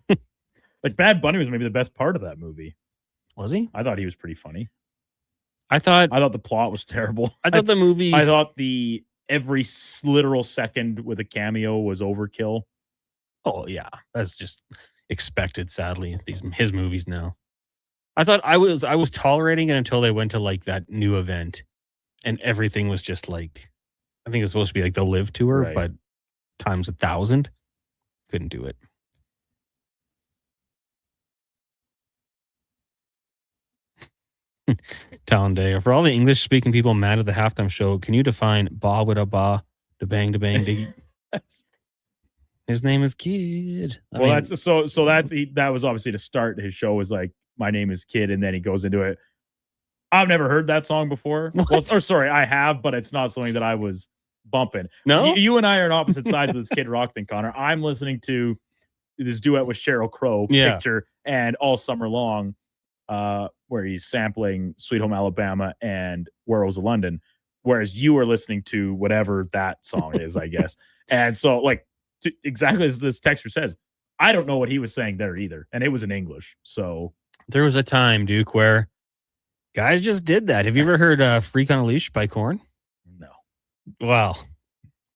Like, Bad Bunny was maybe the best part of that movie.
Was he?
I thought he was pretty funny.
I thought
the plot was terrible.
I thought the movie.
I thought the every literal second with a cameo was overkill.
Oh yeah, that's just expected. Sadly, his movies now. I thought I was tolerating it until they went to like that new event, and everything was just like, I think it was supposed to be like the Live tour,
Right.
but times 1,000. Couldn't do it. Talonday. For all the English speaking people mad at the halftime show, can you define ba with a ba, da bang, da bang, diggy? His name is Kid.
That was obviously to start his show was like, my name is Kid, and then he goes into it. I've never heard that song before. Well, sorry, I have, but it's not something that I was bumping.
No,
you and I are on opposite sides of this Kid Rock thing, Connor. I'm listening to this duet with Sheryl Crow, Picture, and all summer long, where he's sampling Sweet Home Alabama and Where Was London, whereas you are listening to whatever that song is, I guess. And so, like, exactly as this texter says, I don't know what he was saying there either, and it was in English. So
there was a time, Duke, where guys just did that. Have you ever heard Freak on a Leash by Korn?
No.
Well,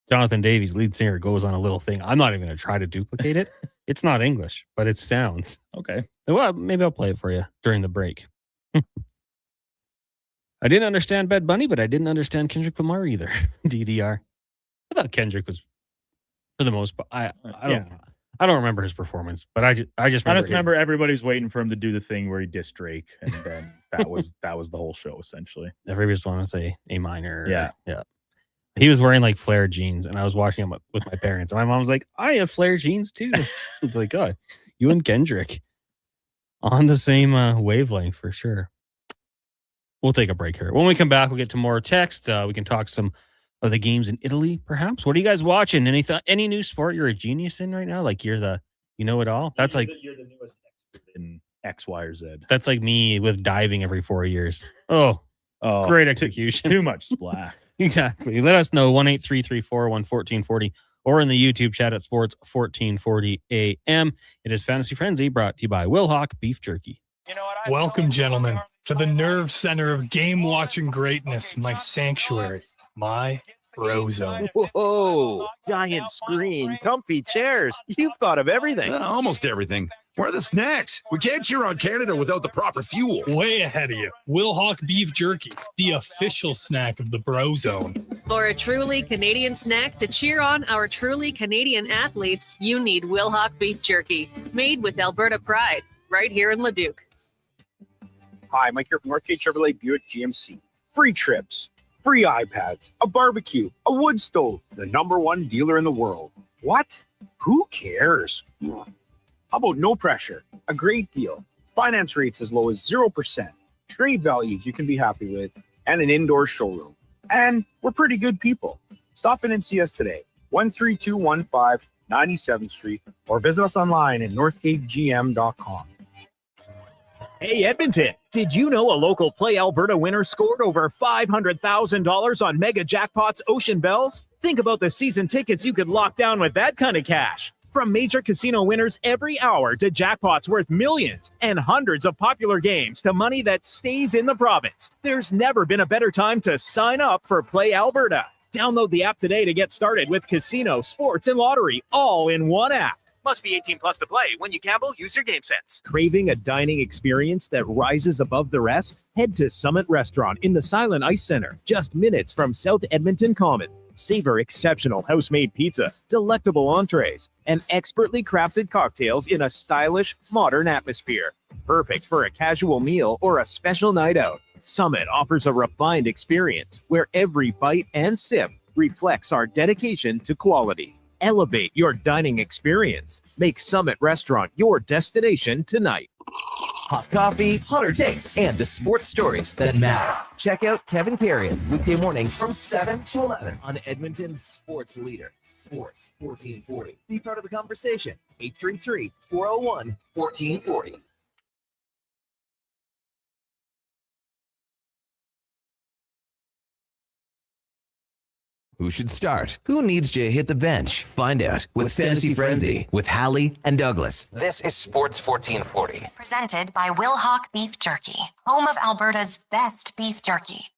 Jonathan Davies, lead singer, goes on a little thing. I'm not even going to try to duplicate it. It's not English, but it sounds.
Okay.
Well, maybe I'll play it for you during the break. I didn't understand Bad Bunny, but I didn't understand Kendrick Lamar either. DDR. I thought Kendrick was, for the most part, I don't remember his performance, but I just
remember everybody's waiting for him to do the thing where he dissed Drake, and then that was the whole show essentially.
Everybody just want to say A minor.
Yeah.
He was wearing like flare jeans, and I was watching him with my parents, and my mom was like, "I have flare jeans too." I was like, "God, you and Kendrick on the same wavelength for sure." We'll take a break here. When we come back, we'll get to more text. We can talk some of the games in Italy, perhaps. What are you guys watching? Any new sport you're a genius in right now? Like you know it all. That's like
you're the newest expert in X, Y, or Z.
That's like me with diving every 4 years. Oh, great execution.
Too much splash.
Exactly. Let us know 1-833-401-1440 or in the YouTube chat at Sports 1440 AM. It is Fantasy Frenzy brought to you by Will Hawk Beef Jerky.
Welcome, gentlemen, to the nerve center of game-watching greatness, my sanctuary, my Bro Zone.
Whoa, giant screen, comfy chairs. You've thought of everything.
Almost everything. Where are the snacks? We can't cheer on Canada without the proper fuel.
Way ahead of you. Will Hawk Beef Jerky, the official snack of the Bro Zone.
For a truly Canadian snack to cheer on our truly Canadian athletes, you need Will Hawk Beef Jerky, made with Alberta pride, right here in Leduc.
Hi, Mike here from Northgate Chevrolet Buick GMC. Free trips, free iPads, a barbecue, a wood stove, the #1 dealer in the world. What? Who cares? How about no pressure, a great deal, finance rates as low as 0%, trade values you can be happy with, and an indoor showroom. And we're pretty good people. Stop in and see us today, 13215 97th Street, or visit us online at northgategm.com.
Hey, Edmonton, did you know a local Play Alberta winner scored over $500,000 on Mega Jackpots Ocean Bells? Think about the season tickets you could lock down with that kind of cash. From major casino winners every hour to jackpots worth millions and hundreds of popular games to money that stays in the province, there's never been a better time to sign up for Play Alberta. Download the app today to get started with casino, sports, and lottery all in one app. Must be 18 plus to play. When you gamble, use your game sense. Craving a dining experience that rises above the rest? Head to Summit Restaurant in the Silent Ice Center, just minutes from South Edmonton Common. Savor exceptional house-made pizza, delectable entrees, and expertly crafted cocktails in a stylish, modern atmosphere. Perfect for a casual meal or a special night out. Summit offers a refined experience where every bite and sip reflects our dedication to quality. Elevate your dining experience. Make Summit Restaurant your destination tonight.
Hot coffee, hotter takes, and the sports stories that matter. Check out Kevin Carrions weekday mornings from 7 to 11 on Edmonton's sports leader, Sports 1440. Be part of the conversation. 833-401-1440.
Who should start? Who needs to hit the bench? Find out with Fantasy Frenzy with Halley and Douglas.
This is Sports 1440.
Presented by Will Hawk Beef Jerky, home of Alberta's best beef jerky.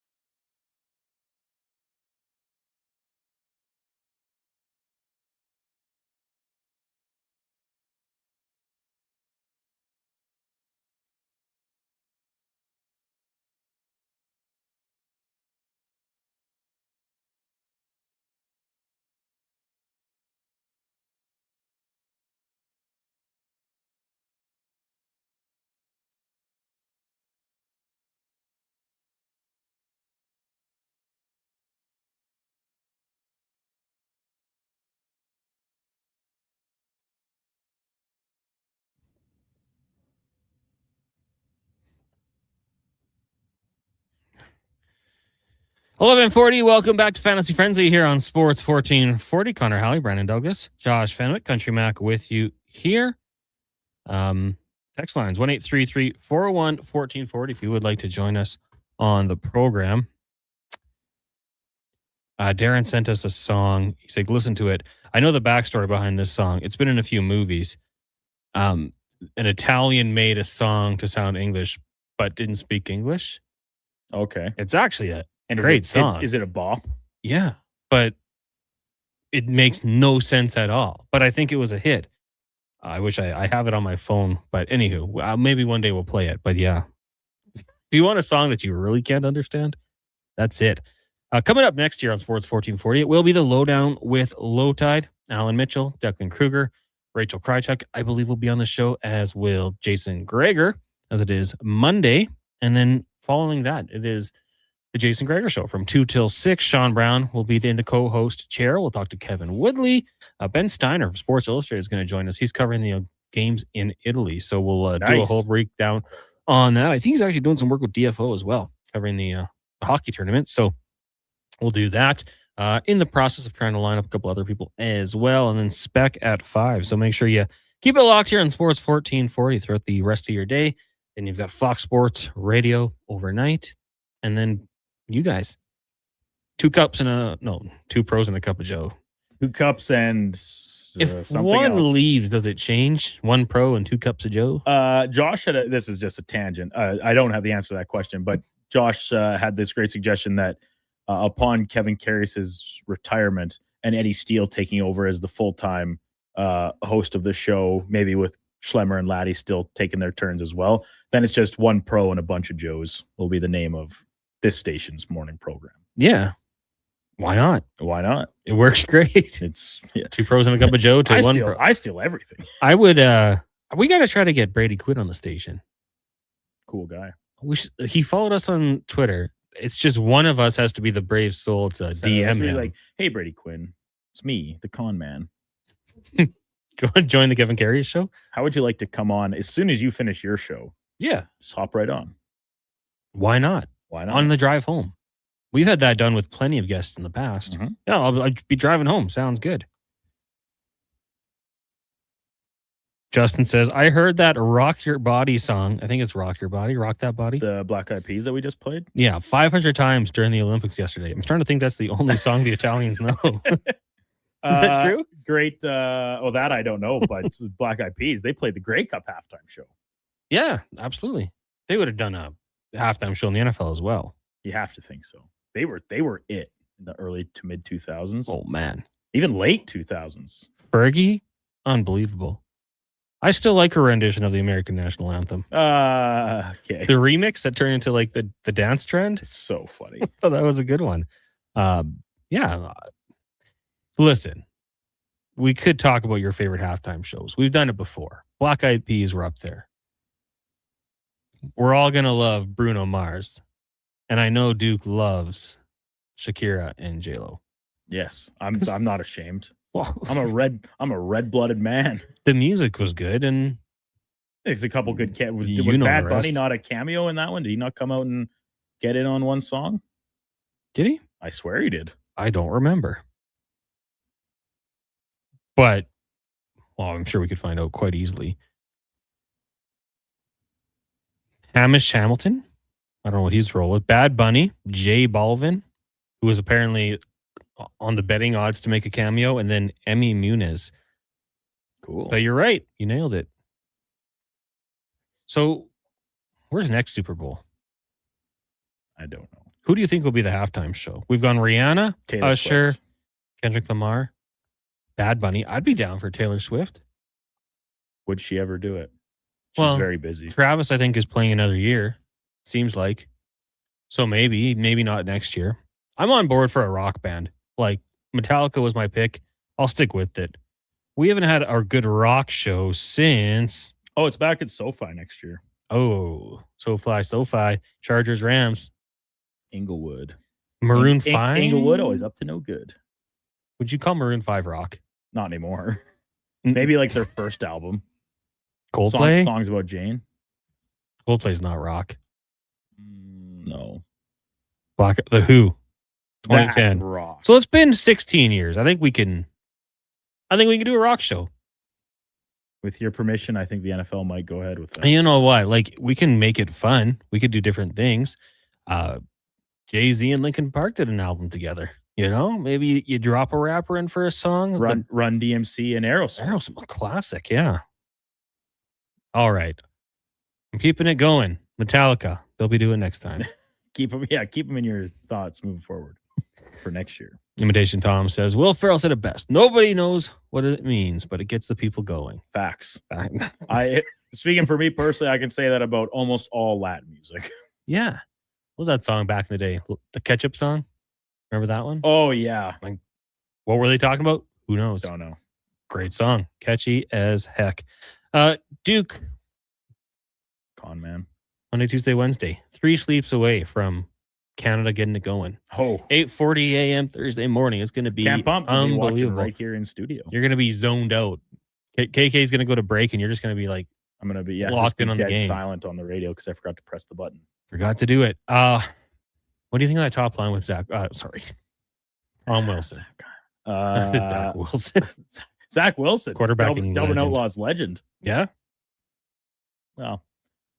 11:40. Welcome back to Fantasy Frenzy here on Sports 1440. Connor Halley, Brandon Douglas, Josh Fenwick, Country Mac with you here. Text lines 1-833-401-1440 if you would like to join us on the program. Darren sent us a song. He's like, listen to it. I know the backstory behind this song. It's been in a few movies. An Italian made a song to sound English, but didn't speak English.
Okay.
It's actually a
And
great song.
Is it a bop?
Yeah, but it makes no sense at all. But I think it was a hit. I wish I have it on my phone. But anywho, maybe one day we'll play it. But yeah, if you want a song that you really can't understand, that's it. Coming up next year on Sports 1440, it will be the Lowdown with Low Tide. Alan Mitchell, Declan Kruger, Rachel Krychuk, I believe will be on the show, as will Jason Greger, as it is Monday. And then following that, it is the Jason Greger Show from 2 till 6. Sean Brown will be in the co-host chair. We'll talk to Kevin Woodley. Ben Steiner from Sports Illustrated is going to join us. He's covering the games in Italy. So we'll do a whole breakdown on that. I think he's actually doing some work with DFO as well, covering the hockey tournament. So we'll do that. In the process of trying to line up a couple other people as well. And then Spec at 5. So make sure you keep it locked here on Sports 1440 throughout the rest of your day. Then you've got Fox Sports Radio overnight. And then you guys, 2 pros and a cup of Joe.
2 cups and
if
something
one
else.
leaves, does it change? 1 pro and 2 cups of Joe?
Josh had this is just a tangent. I don't have the answer to that question, but Josh had this great suggestion that upon Kevin Karras' retirement and Eddie Steele taking over as the full-time host of the show, maybe with Schlemmer and Laddie still taking their turns as well, then it's just 1 pro and a bunch of Joes will be the name of this station's morning program.
Yeah. Why not?
Why not?
It works great.
It's
2 pros and a cup of Joe to 1 pro.
I steal everything.
I would, we got to try to get Brady Quinn on the station.
Cool guy.
He followed us on Twitter. It's just one of us has to be the brave soul to DM him.
Like, hey, Brady Quinn, it's me, the con man.
Go and join the Kevin Karras show.
How would you like to come on as soon as you finish your show?
Yeah.
Just hop right on.
Why not?
Why not?
On the drive home. We've had that done with plenty of guests in the past.
Mm-hmm.
Yeah, I'll be driving home. Sounds good. Justin says, I heard that Rock Your Body song. I think it's Rock Your Body, Rock That Body.
The Black Eyed Peas that we just played?
Yeah, 500 times during the Olympics yesterday. I'm trying to think that's the only song the Italians know. Is that true?
Great. That I don't know, but it's Black Eyed Peas. They played the Grey Cup halftime show.
Yeah, absolutely. They would have done a halftime show in the NFL as well.
You have to think so. They were it in the early to mid 2000s.
Oh, man.
Even late 2000s.
Fergie, unbelievable. I still like her rendition of the American national anthem.
Okay.
The remix that turned into like the dance trend.
It's so funny.
So that was a good one. Yeah. Listen, we could talk about your favorite halftime shows. We've done it before. Black Eyed Peas were up there. We're all going to love Bruno Mars. And I know Duke loves Shakira and J-Lo.
Yes. I'm not ashamed.
Well,
I'm a red-blooded man.
The music was good, and
there's a couple good was
know
Bad
the
Bunny
rest.
not a cameo in that one? Did he not come out and get in on one song?
Did he?
I swear he did.
I don't remember. But, well, I'm sure we could find out quite easily. Hamish Hamilton. I don't know what his role was. Bad Bunny. J Balvin, who was apparently on the betting odds to make a cameo. And then Emmy Muniz.
Cool.
But you're right. You nailed it. So, where's next Super Bowl?
I don't know.
Who do you think will be the halftime show? We've gone Rihanna,
Taylor
Usher,
Swift.
Kendrick Lamar, Bad Bunny. I'd be down for Taylor Swift.
Would she ever do it? She's very busy.
Travis, I think, is playing another year. Seems like. So maybe not next year. I'm on board for a rock band. Like, Metallica was my pick. I'll stick with it. We haven't had our good rock show since...
Oh, it's back at SoFi next year.
Oh, SoFi. Chargers, Rams.
Inglewood.
Maroon 5?
Inglewood, always up to no good.
Would you call Maroon 5 rock?
Not anymore. Maybe like their first album.
Coldplay?
Songs about Jane.
Coldplay's not rock.
No.
The Who. 2010.
rock.
So it's been 16 years. I think we can do a rock show.
With your permission, I think the NFL might go ahead with that.
And you know what? Like, we can make it fun. We could do different things. Jay-Z and Linkin Park did an album together. You know, maybe you drop a rapper in for a song.
Run DMC and Aerosmith.
Aerosmith, classic, yeah. All right. I'm keeping it going. Metallica. They'll be doing next time.
Keep them in your thoughts moving forward for next year.
Imitation Tom says, Will Ferrell said it best. Nobody knows what it means, but it gets the people going.
Facts. Speaking for me personally, I can say that about almost all Latin music.
Yeah. What was that song back in the day? The Ketchup song? Remember that one?
Oh, yeah.
Like, what were they talking about? Who knows?
Don't know.
Great song. Catchy as heck. Duke.
Con man.
Monday, Tuesday, Wednesday. 3 sleeps away from Canada getting it going.
Oh.
8:40 a.m. Thursday morning. It's going to be
unbelievable. Right here in studio.
You're going to be zoned out. KK is going to go to break, and you're just going to be like,
I'm going to be
locked in on the game.
Silent on the radio because I forgot to press the button.
Forgot to do it. What do you think of that top line with Zach? Tom Wilson. Zach Wilson.
Zach Wilson.
Quarterback.
Delvin Outlaw's legend.
Yeah.
Well,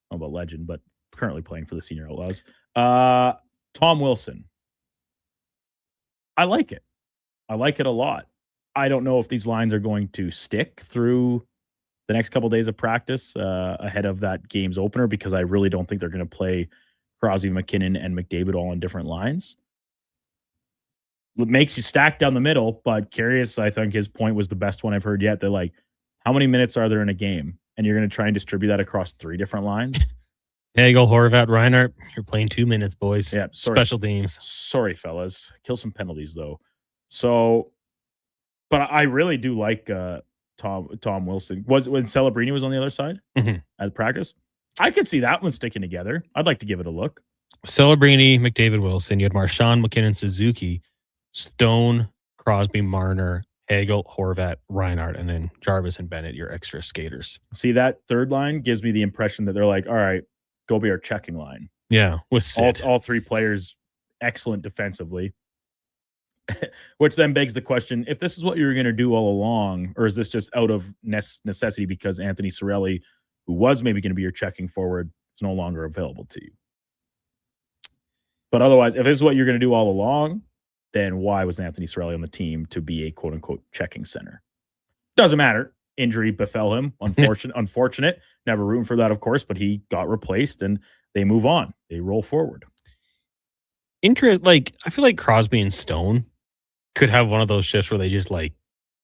I don't know about legend, but currently playing for the Senior Outlaws. Tom Wilson. I like it. I like it a lot. I don't know if these lines are going to stick through the next couple of days of practice ahead of that game's opener, because I really don't think they're going to play Crosby, McKinnon, and McDavid all on different lines. It makes you stack down the middle, but curious, I think his point was the best one I've heard yet. They're like, how many minutes are there in a game? And you're going to try and distribute that across 3 different lines?
Hagel, Horvat, Reinhart, you're playing 2 minutes, boys.
Yeah,
Special teams.
Sorry, fellas. Kill some penalties, though. So, but I really do like Tom Wilson. Was when Celebrini was on the other side at practice? I could see that one sticking together. I'd like to give it a look.
Celebrini, McDavid, Wilson. You had Marchand, McKinnon, Suzuki, Stone, Crosby, Marner, Hagel, Horvat, Reinhart, and then Jarvis and Bennett, your extra skaters.
See, that third line gives me the impression that they're like, all right, go be our checking line.
Yeah, with Sid.
All 3 players excellent defensively. Which then begs the question, if this is what you were going to do all along, or is this just out of necessity because Anthony Cirelli, who was maybe going to be your checking forward, is no longer available to you? But otherwise, if this is what you're going to do all along, then why was Anthony Cirelli on the team to be a quote-unquote checking center? Doesn't matter. Injury befell him. Unfortunate. Never rooting for that, of course, but he got replaced, and they move on. They roll forward.
I feel like Crosby and Stone could have one of those shifts where they just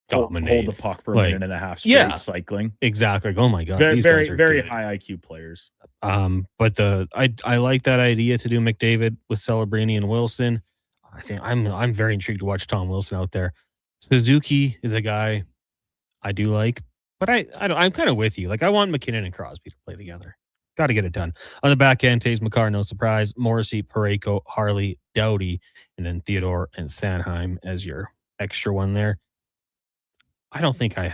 dominate.
Hold the puck for a minute and a half straight, cycling.
Exactly. Oh my God.
Very high IQ players.
But I like that idea to do McDavid with Celebrini and Wilson. I think I'm very intrigued to watch Tom Wilson out there. Suzuki is a guy I do like, but I'm kind of with you. Like, I want McKinnon and Crosby to play together. Got to get it done. On the back end, Taze McCarr, no surprise. Morrissey, Parayko, Harley, Doughty, and then Theodore and Sanheim as your extra one there. I don't think I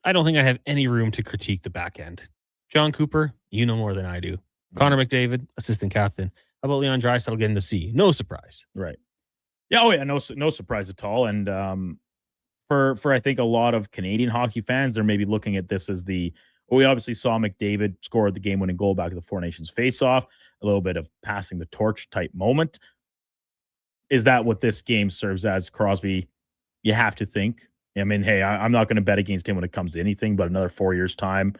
have any room to critique the back end. John Cooper, you know more than I do. Connor McDavid, assistant captain. How about Leon Draisaitl getting to C? No surprise.
Right. Yeah. Oh yeah. No surprise at all. And for I think a lot of Canadian hockey fans, they're maybe looking at this as we obviously saw McDavid score the game-winning goal back at the Four Nations face-off. A little bit of passing the torch type moment. Is that what this game serves as? Crosby, you have to think. I mean, hey, I'm not going to bet against him when it comes to anything, but another 4 years' time,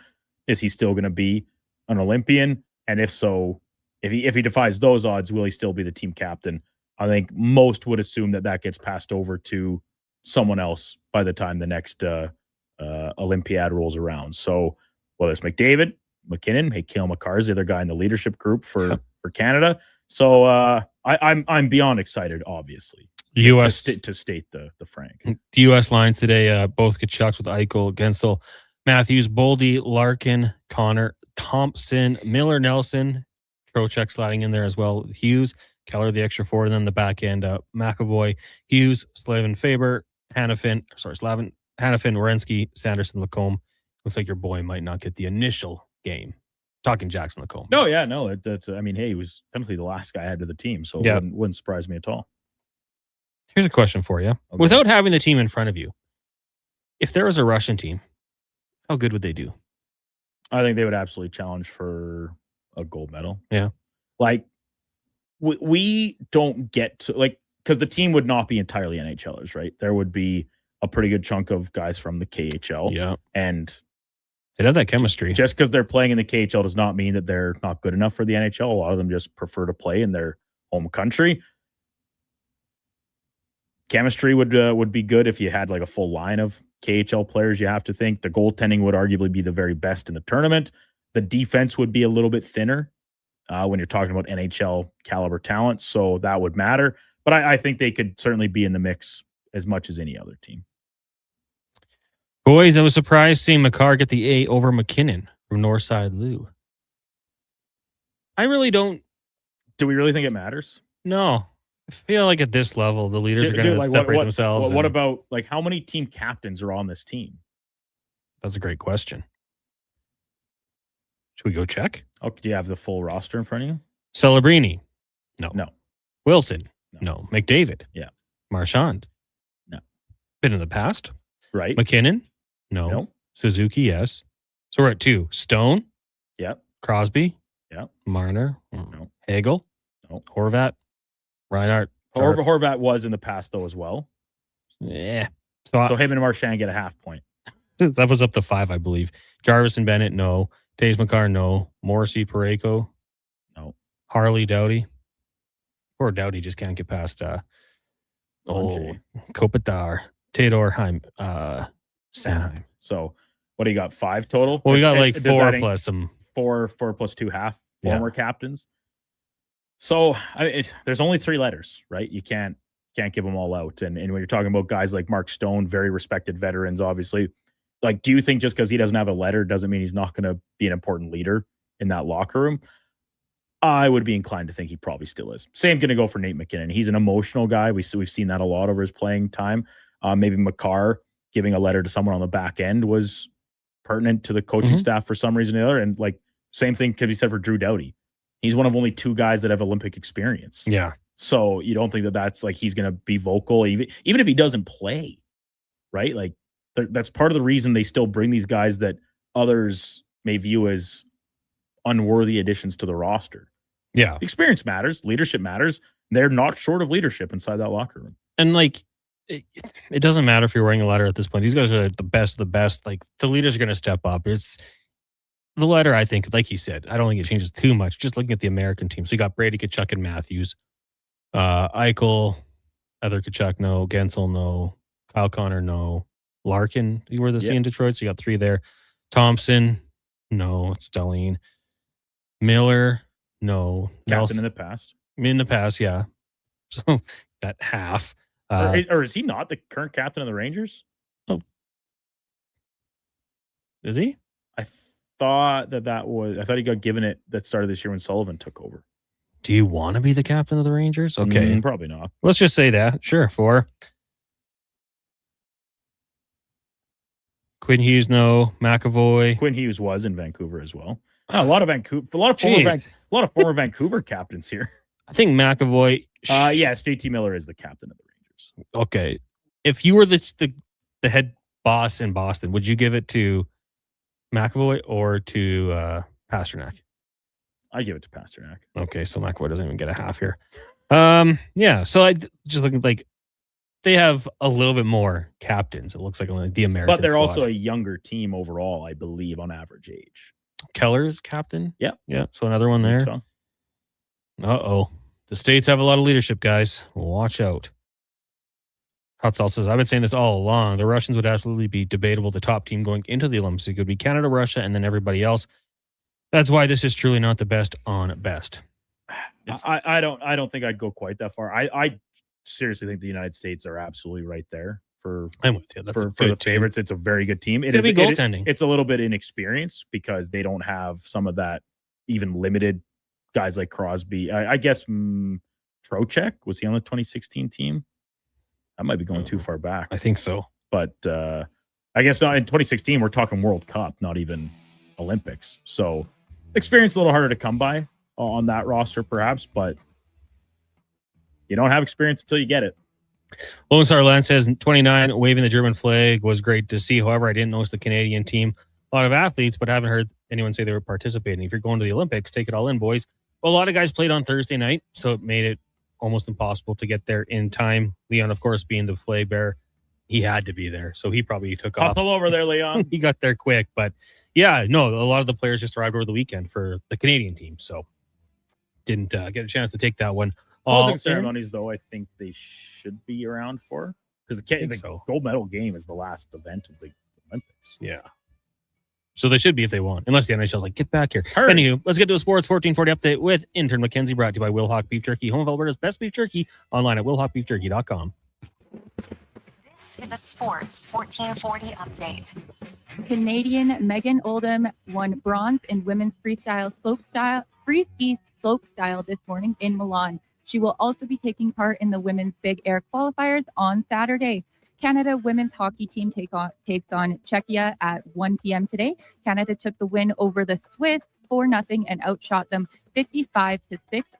is he still going to be an Olympian? And if so, if he defies those odds, will he still be the team captain? I think most would assume that gets passed over to someone else by the time the next Olympiad rolls around. So whether it's McDavid, McKinnon, hey, Cale Makar is the other guy in the leadership group for Canada. So I'm beyond excited, obviously.
U.S.
to state the frank.
The U.S. lines today both get chucked with Eichel, Gensel, Matthews, Boldy, Larkin, Connor, Thompson, Miller, Nelson, Trocheck sliding in there as well. Hughes, Keller, the extra forward, and then the back end, McAvoy, Hughes, Slavin, Faber, Hannafin, Werenski, Sanderson, Lacombe. Looks like your boy might not get the initial game. Talking Jackson Lacombe.
No, yeah, no. That's. I mean, hey, he was technically the last guy added to the team, so it wouldn't surprise me at all.
Here's a question for you.
Okay.
Without having the team in front of you, if there was a Russian team, how good would they do?
I think they would absolutely challenge for a gold medal.
Yeah.
Like, we don't get to, like, because the team would not be entirely NHLers, right? There would be a pretty good chunk of guys from the KHL.
Yeah.
And
they'd have that chemistry.
Just because they're playing in the KHL does not mean that they're not good enough for the NHL. A lot of them just prefer to play in their home country. Chemistry would be good if you had like a full line of KHL players. You have to think the goaltending would arguably be the very best in the tournament. The defense would be a little bit thinner when you're talking about NHL caliber talent, so that would matter. But I think they could certainly be in the mix as much as any other team.
Boys, I was surprised seeing McCarr get the A over McKinnon from Northside Lou. I really don't.
Do we really think it matters?
No. I feel like at this level, the leaders are going to separate themselves.
What about, like, how many team captains are on this team?
That's a great question. Should we go check?
Oh, do you have the full roster in front of you?
Celebrini? No.
No.
Wilson? No. McDavid?
Yeah.
Marchand?
No.
Been in the past?
Right.
McKinnon? No. Suzuki? Yes. So we're at 2. Stone?
Yep.
Crosby?
Yep.
Marner?
No.
Hagel?
No.
Horvat? Reinhardt?
Horvat was in the past, though, as well.
Yeah.
So him and Marchand get a half point.
That was up to 5, I believe. Jarvis and Bennett? No. Taze McCarr? No. Morrissey? Parayko?
No.
Harley? Doughty? Poor Doughty just can't get past Kopitar, Theodore Heim, Sanheim.
So what do you got? 5 total?
Well, we got like
Does
4
that
plus some
4 plus 2 half former captains. So there's only 3 letters, right? You can't give them all out. And when you're talking about guys like Mark Stone, very respected veterans, obviously, like, do you think just because he doesn't have a letter doesn't mean he's not going to be an important leader in that locker room? I would be inclined to think he probably still is. Same going to go for Nate McKinnon. He's an emotional guy. We've seen that a lot over his playing time. Maybe McCarr giving a letter to someone on the back end was pertinent to the coaching staff for some reason or other. And like, same thing could be said for Drew Doughty. He's one of only 2 guys that have Olympic experience.
Yeah.
So you don't think that that's like he's going to be vocal, even if he doesn't play, right? Like, that's part of the reason they still bring these guys that others may view as unworthy additions to the roster.
Yeah.
Experience matters. Leadership matters. They're not short of leadership inside that locker room.
And like, it doesn't matter if you're wearing a letter at this point. These guys are the best of the best. Like, the leaders are going to step up. It's the letter, I think, like you said, I don't think it changes too much. Just looking at the American team. So you got Brady, Tkachuk, and Matthews. Eichel, Heather Tkachuk, no. Gensel, no. Kyle Connor, no. Larkin, you were the C in Detroit, so you got 3 there. Thompson, no. It's Darlene. Miller, no.
Captain in the past.
In the past, yeah. So that half.
Or is he not the current captain of the Rangers?
Oh. Is he?
I thought I thought he got given it that started this year when Sullivan took over.
Do you want to be the captain of the Rangers? Okay.
Probably not.
Let's just say that. Sure. 4. Quinn Hughes, no. McAvoy.
Quinn Hughes was in Vancouver as well. A lot of former Vancouver captains here.
I think McAvoy.
Yes, JT Miller is the captain of the Rangers.
Okay. If you were the head boss in Boston, would you give it to McAvoy or to Pasternak?
I give it to Pasternak.
Okay, so McAvoy doesn't even get a half here. Yeah, so I just looking like they have a little bit more captains. It looks like the American,
but they're also a younger team overall, I believe, on average age.
Keller's captain.
Yeah.
So another one there. Uh-oh. The States have a lot of leadership, guys. Watch out. Hot Sauce says, I've been saying this all along. The Russians would absolutely be debatable the top team going into the Olympics. It could be Canada, Russia, and then everybody else. That's why this is truly not the best on best.
I don't think I'd go quite that far. I seriously think the United States are absolutely right there for
I'm with you. That's
for the favorites. It's a very good team.
It's be goaltending.
It's a little bit inexperienced because they don't have some of that even limited guys like Crosby. I guess Trocheck, was he on the 2016 team? That might be going too far back.
I think so.
But I guess not in 2016, we're talking World Cup, not even Olympics. So experience a little harder to come by on that roster, perhaps, but you don't have experience until you get it.
Lone Star Land says 29 waving the German flag was great to see. However, I didn't notice the Canadian team. A lot of athletes, but haven't heard anyone say they were participating. If you're going to the Olympics, take it all in, boys. Well, a lot of guys played on Thursday night, so it made it almost impossible to get there in time. Leon, of course, being the flag bearer, he had to be there, so he probably took off.
Hustle over there, Leon.
He got there quick, but yeah, no, a lot of the players just arrived over the weekend for the Canadian team, so didn't get a chance to take that one.
Closing ceremonies, though, I think they should be around for, because the gold medal game is the last event of the Olympics.
Yeah. So they should be if they want, unless the NHL's like, get back here. Anywho, let's get to a Sports 1440 update with intern Mackenzie, brought to you by Will Hawk Beef Jerky, home of Alberta's best beef jerky, online at willhawkbeefjerky.com.
This is a Sports 1440 update.
Canadian Megan Oldham won bronze in women's free ski slope style this morning in Milan. She will also be taking part in the women's big air qualifiers on Saturday. Canada women's hockey team takes on Czechia at 1 p.m. today. Canada took the win over the Swiss 4-0 and outshot them 55-6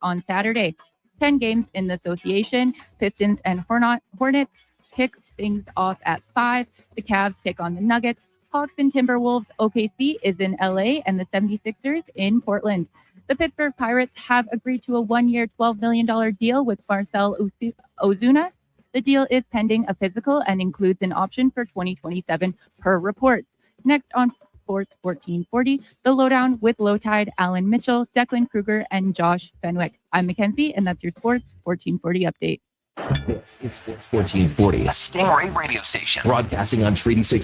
on Saturday. 10 games in the association. Pistons and Hornets kick things off at 5. The Cavs take on the Nuggets. Hawks and Timberwolves. OKC is in LA and the 76ers in Portland. The Pittsburgh Pirates have agreed to a 1-year, $12 million deal with Marcel Ozuna. The deal is pending a physical and includes an option for 2027 per report. Next on Sports 1440, the lowdown with Low Tide, Alan Mitchell, Declan Kruger, and Josh Fenwick. I'm Mackenzie, and that's your Sports 1440 update.
This is Sports 1440, a Stingray radio station broadcasting on Treaty 6.